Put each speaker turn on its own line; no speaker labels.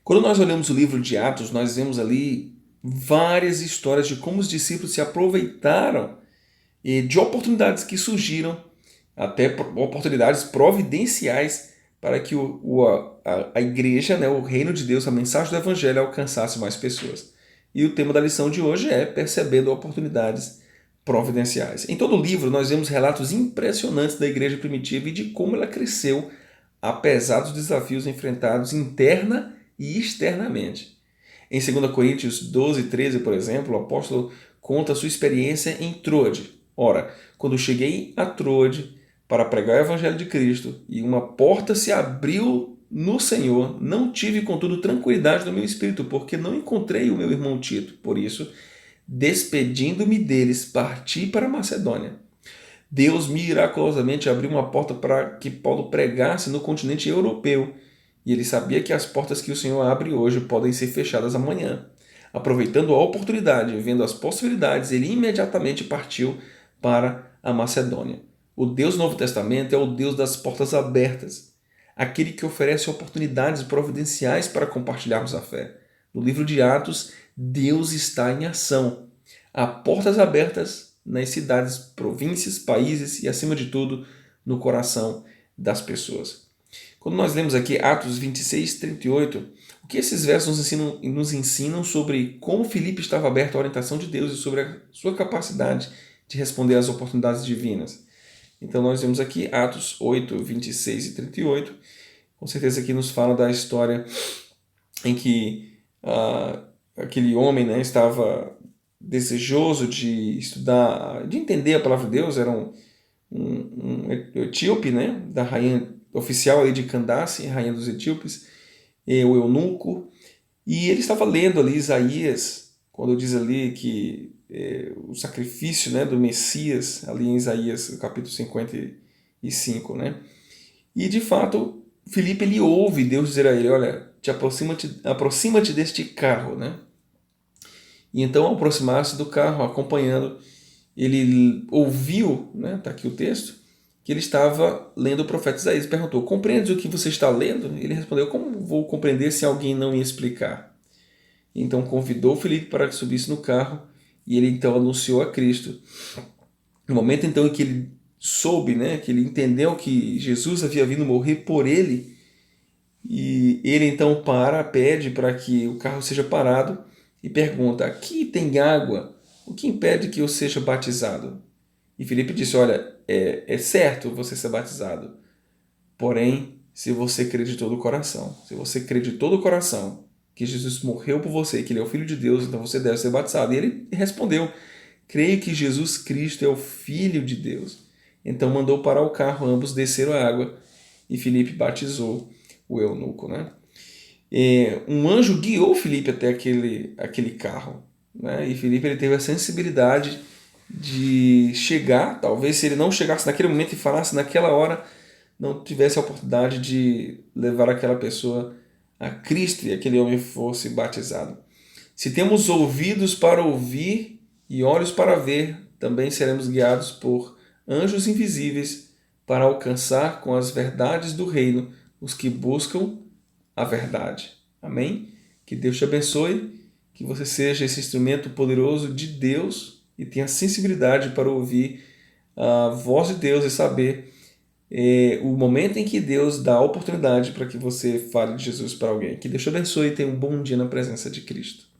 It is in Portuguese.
Quando nós olhamos o livro de Atos, nós vemos ali várias histórias de como os discípulos se aproveitaram de oportunidades que surgiram, até oportunidades providenciais para que a igreja, né, o reino de Deus, a mensagem do evangelho alcançasse mais pessoas. E o tema da lição de hoje é percebendo oportunidades providenciais. Em todo o livro nós vemos relatos impressionantes da igreja primitiva e de como ela cresceu apesar dos desafios enfrentados interna e externamente. Em 2 Coríntios 12, 13, por exemplo, o apóstolo conta a sua experiência em Troade. Ora, quando cheguei a Troade para pregar o evangelho de Cristo e uma porta se abriu no Senhor, não tive, contudo, tranquilidade no meu espírito, porque não encontrei o meu irmão Tito. Por isso, despedindo-me deles, parti para a Macedônia. Deus miraculosamente abriu uma porta para que Paulo pregasse no continente europeu, e ele sabia que as portas que o Senhor abre hoje podem ser fechadas amanhã. Aproveitando a oportunidade e vendo as possibilidades, ele imediatamente partiu para a Macedônia. O Deus do Novo Testamento é o Deus das portas abertas, aquele que oferece oportunidades providenciais para compartilharmos a fé. No livro de Atos, Deus está em ação. Há portas abertas nas cidades, províncias, países e, acima de tudo, no coração das pessoas. Quando nós lemos aqui Atos 26, 38, o que esses versos nos ensinam sobre como Filipe estava aberto à orientação de Deus e sobre a sua capacidade de responder às oportunidades divinas? Então nós vemos aqui Atos 8, 26 e 38. Com certeza aqui nos fala da história em que aquele homem, né, estava desejoso de estudar, de entender a palavra de Deus. Era um etíope, né, da rainha oficial ali de Candace, rainha dos etíopes, o eunuco, e ele estava lendo ali Isaías, quando diz ali que o sacrifício, né, do Messias, ali em Isaías, capítulo 55, né? E de fato, Filipe ele ouve Deus dizer a ele: olha, aproxima-te deste carro, né? E então, ao aproximar-se do carro, acompanhando, ele ouviu, né, está aqui o texto, que ele estava lendo o profeta Isaías. Perguntou: compreendes o que você está lendo? Ele respondeu: como vou compreender se alguém não me explicar? Então convidou Filipe para que subisse no carro e ele então anunciou a Cristo. No momento então em que ele soube, né, que ele entendeu que Jesus havia vindo morrer por ele, e ele então pede para que o carro seja parado e pergunta: aqui tem água, o que impede que eu seja batizado? E Filipe disse: olha, é certo você ser batizado, porém, se você crê de todo o coração, se você crê de todo o coração que Jesus morreu por você, que ele é o Filho de Deus, então você deve ser batizado. E ele respondeu: creio que Jesus Cristo é o Filho de Deus. Então mandou parar o carro, ambos desceram a água e Filipe batizou o eunuco, né? Um anjo guiou Filipe até aquele carro, né? E Filipe ele teve a sensibilidade de chegar. Talvez se ele não chegasse naquele momento e falasse naquela hora, não tivesse a oportunidade de levar aquela pessoa a Cristo e aquele homem fosse batizado. Se temos ouvidos para ouvir e olhos para ver, também seremos guiados por anjos invisíveis para alcançar com as verdades do reino os que buscam a verdade. Amém? Que Deus te abençoe, que você seja esse instrumento poderoso de Deus e tenha sensibilidade para ouvir a voz de Deus e saber o momento em que Deus dá a oportunidade para que você fale de Jesus para alguém. Que Deus te abençoe e tenha um bom dia na presença de Cristo.